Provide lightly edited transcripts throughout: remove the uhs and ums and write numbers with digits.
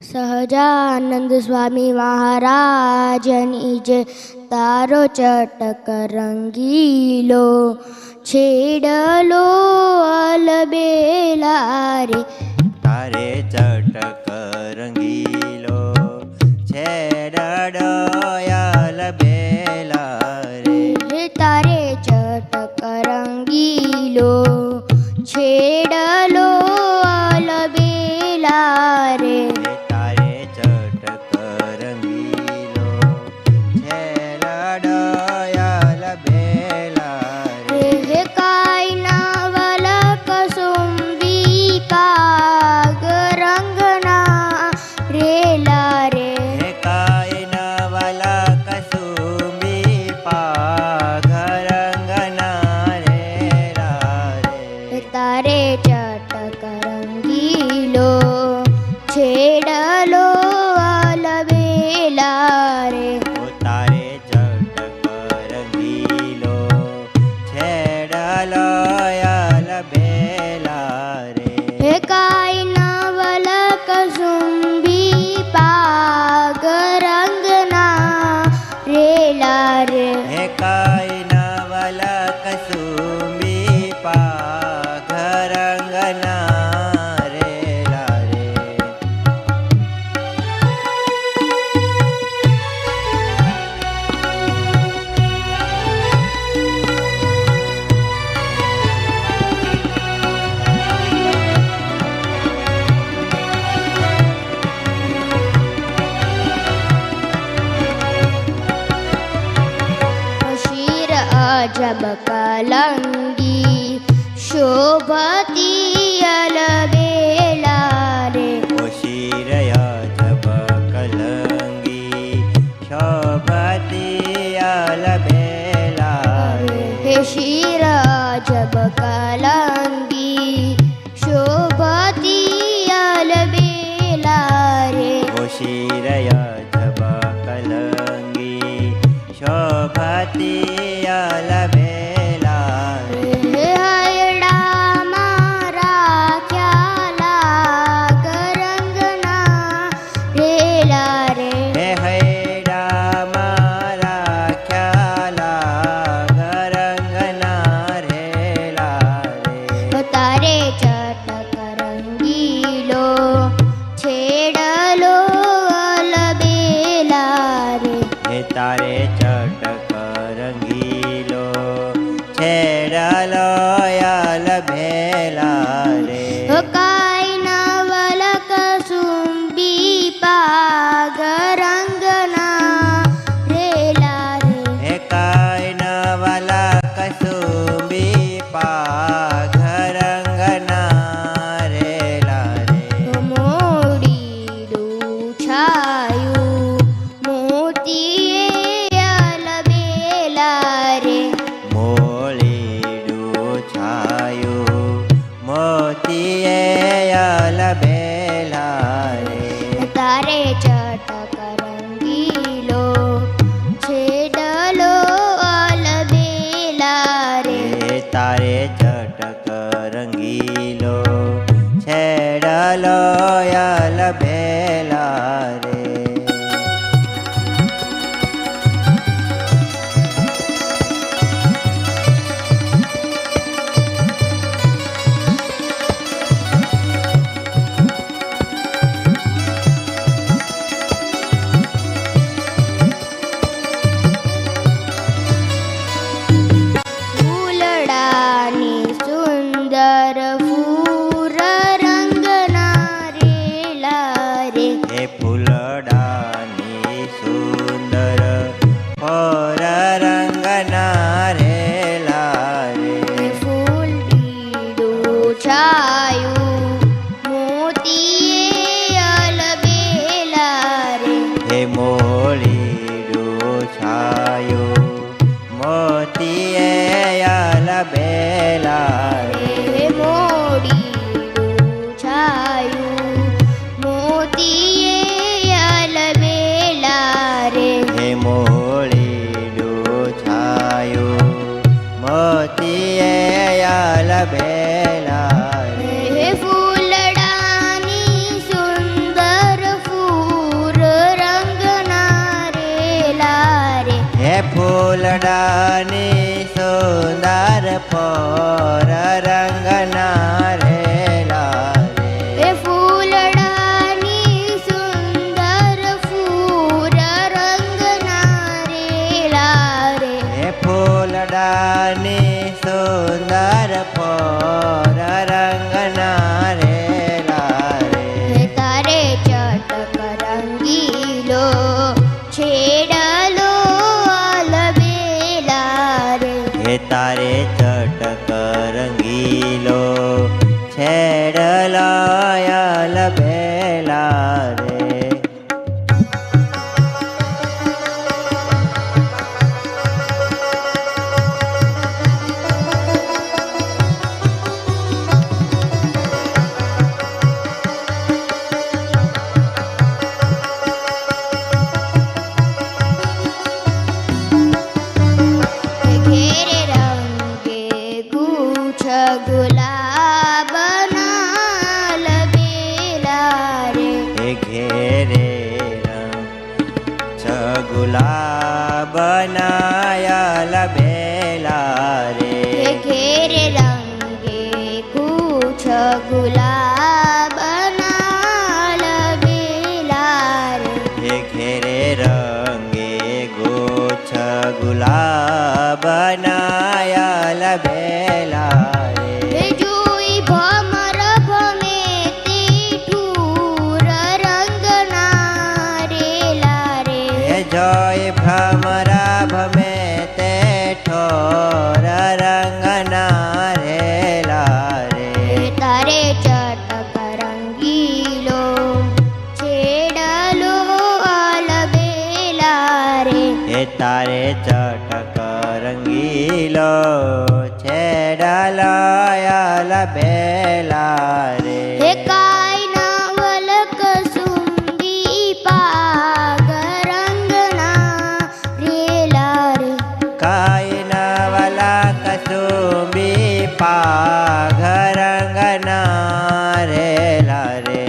સહજાનંદ સ્વામી મહારાજની જય. તારો ચટક રંગીલો છેડલો અલબેલા રે. તારે ચટક રંગીલો છેડડો અલબેલા રે. તારે ચટક રંગીલો છેડલો અલબેલા રે. તારે ચટક રંગીલો છેડડો અલબેલા રે. કાયના વલ કસુંબી પાગ રંગના રેલા રે. કાયના વાલા કસુંબી પાઘ રંગના રેલા રે. તારે ચટક રંગીલો છેડલો અલબેલા રે. તારે ચટક રંગીલો છેડલો અલબેલા રે. કાયના વલ કસુંબી પાગ રંગના રેલા રે. કાયના વાલા કસુંબી પાઘ રંગના રેલા રે. શિર અજબ કલંગી શોભતી અલબેલા રે. શિરયા જબ કલંગી શોભતી અલબેલા રે. શિર અજબ કલંગી શોભતી અલબેલા રે. શિરયા જબ કલંગી શોભતી અલબેલા રે. હયડામાં રાખ્યા રંગના રેલા રે. હૈડા મારા ખ્યાલા રંગના રેલા રે. તારે ચટક રંગીલો છેડલો અલબેલા રે. તારે ચટક રંગીલો છેડલો અલબેલા રે. કાયના વલ કસુંબી પાગ રંગના રેલા રે. કાયના વાલા કસુંબી પાઘ રંગના રેલા રે. મોડીડું છાયું મોતીએ અલબેલા રે. મોલીડું છાયું મોતીએ અલબેલા રે. તારે ચટક રંગીલો છેડલો અલબેલા રે. તારે ચટક રંગીલો છેડલો અલબેલા રે. ફૂલડાની સુંદર ફૂર રંગના રેલા રે. ફૂલડાની સુંદર ફોર રંગના રેલા રે. ફૂલડીડું છાયું મોતીએ અલબેલા રે. મોલીડું છાયું મોતીએ અલબેલા રે. મોડીડું છાયું મોતીએ ફૂલડાની સુંદર પોર રંગના રેલા રે એ ફૂલડાની સુંદર ફૂર રંગના રેલા રે એ ફૂલડાની સુંદર પોર રંગના રેલા રે હે તારે ચટક રંગીલો છેડલો અલબેલા રે હે તારે ચટક રંગીલો છેડલાયલ બેલા રે ઘેરે રંગે ગુચ્છ ગુલાબના લબેલા રે હે ઘેરે ગુલાબનાયલ બેલા રે હે ઘેરે રંગે ગુચ્છ ગુલાબના લબેલા રે હે ઘેરે રંગે ગોછ ગુલાબનાયલ બેલા રે હે જોઈ ભમર ભમે તે ઠૂર રંગના રેલા રે હે જોય ભ્રમરા ભમે તે ઠોર રંગના રેલા રે હે તારે ચટક રંગીલો છેડલો અલબેલા રે હે તારે ચટક રંગીલો છેડલાયલ બેલા રે હે કાયના વલક સુંદી પાગ રંગના રેલા રે કાયના વાલા કસુંબી પાઘ રંગના રેલા રે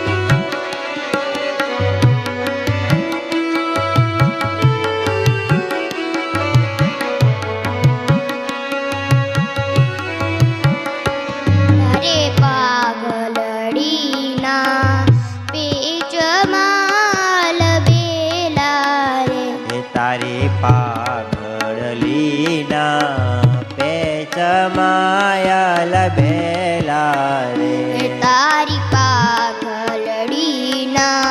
તારે પાગલડીના પેચમાં લબેલા રે હે તારી પાઘડલીના પેચમાયલ બેલા રે હે તારી પાગલડીના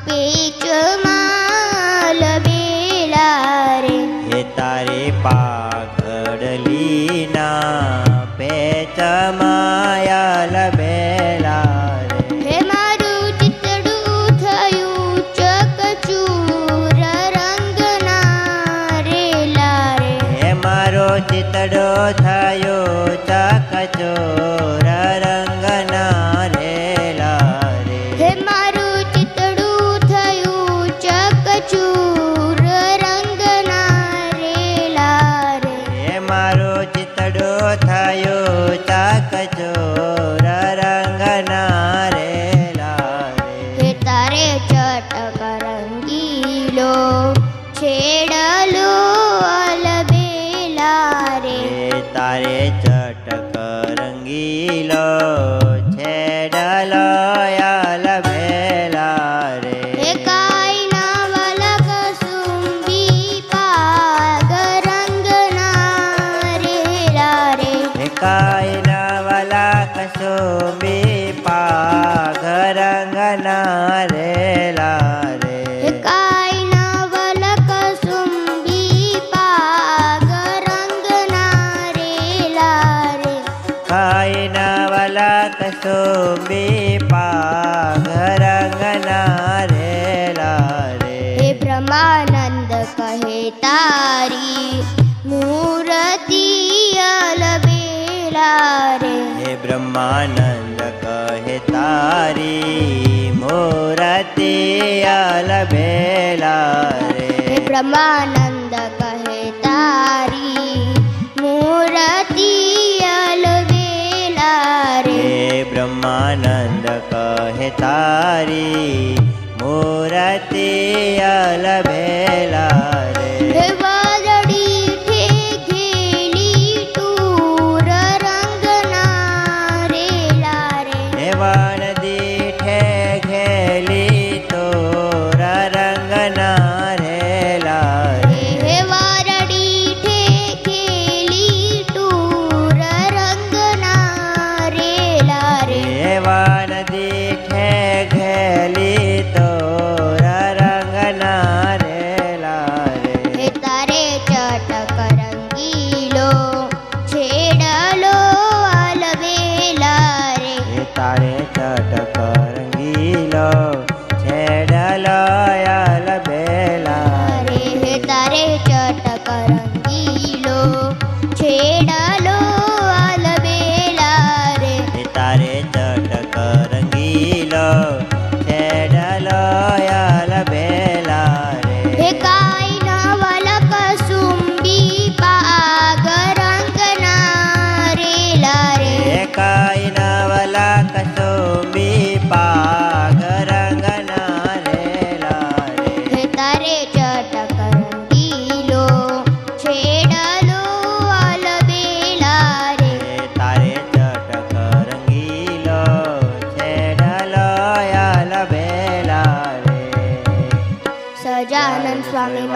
પેચમાં લબેલા રે હે તારી પાઘડલીના પેચમાયલ બેલા રે હે મારું ચિતડું થયું ચકચૂર રંગના રેલા રે હે મારો ચિતડો થયો ચકચોર રંગના રેલા રે હે મારું ચિતડું થયું ચકચૂર રંગના રેલા રે હે મારો ચિતડો થયો ચકચોર રંગના રેલા રે હે તારે ચટક રંગીલો છેડલો અલબેલા રે હે તારે ચટક રંગીલો છેડલાયલ બેલા રે હે કાયના વલક સુંબી પાગ રંગના રેલા રે હે કાયના વાલા કસુંબી પાઘ રંગના રેલા રે હે કાયના વલક સુંબી પાગ રંગના રેલા રે કાયના વાલા કસુંબી પાઘ રંગના રેલા રે હે બ્રહ્માનંદ કહે તારી મૂર્તિ અલબેલા રે હે બ્રહ્માનંદ કહે તારી મૂર્તિ અલબેલા રે હે બ્રહ્માનંદ કહે તારી મૂર્તિ અલબેલા રે હે કહે તારી મૂર્તિ અલભેલા રે હે વાદળી ઠેકેલી ટૂર રંગના રેલા રે હે વન દીઠે ઘેલી તોરા રંગના રેલા રે હે વાદળી ઠેકેલી ટૂર રંગના રેલા રે હે વન દીઠે ઘેલી તોરા રંગના રેલા રે હે તારે ચટક રંગીલો છેડલો આલવેલા રે હે તારે ચટક રંગીલો છેડલો અલબેલા રે હે તારે ચટક રંગીલો છેડલો આલવેલા રે હે તારે ચટક રંગીલો છેડલો અલબેલા રે હે કાયના વલક સુંબી પાગ રંગના રેલા રે હે કાયના વલા કસુંબી પાગ રંગના રેલા રે હે તારે ચટક રંગીલો છેડલો આલવેલા રે હે તારે ચટક રંગીલો છેડલો અલબેલા રે સજાનંદ સ્વામી